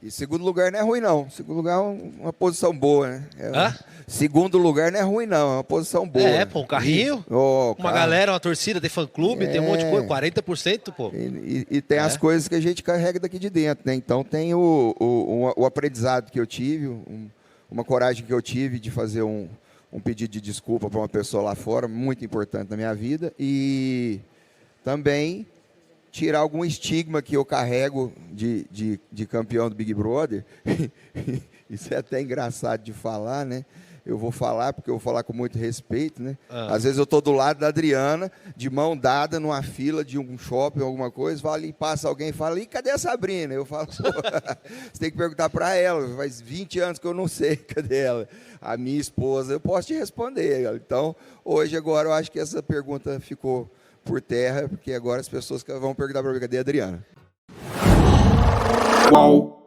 E segundo lugar não é ruim, não. Segundo lugar é uma posição boa, né? Hã? Segundo lugar não é ruim, não. É uma posição boa. É, pô, um carrinho, uma galera, uma torcida, tem fã-clube, tem um monte de coisa, 40%, pô. E tem as coisas que a gente carrega daqui de dentro, né? Então tem o aprendizado que eu tive, uma coragem que eu tive de fazer um pedido de desculpa para uma pessoa lá fora, muito importante na minha vida. E também tirar algum estigma que eu carrego de campeão do Big Brother. Isso é até engraçado de falar, né? Eu vou falar, porque eu vou falar com muito respeito, né? Às vezes eu estou do lado da Adriana, de mão dada, numa fila de um shopping, alguma coisa, fala, e passa alguém e fala, e cadê a Sabrina? Eu falo, pô, você tem que perguntar para ela, faz 20 anos que eu não sei cadê ela. A minha esposa, eu posso te responder. Então, hoje, agora, eu acho que essa pergunta ficou por terra, porque agora as pessoas vão perguntar para mim, cadê a Adriana? Qual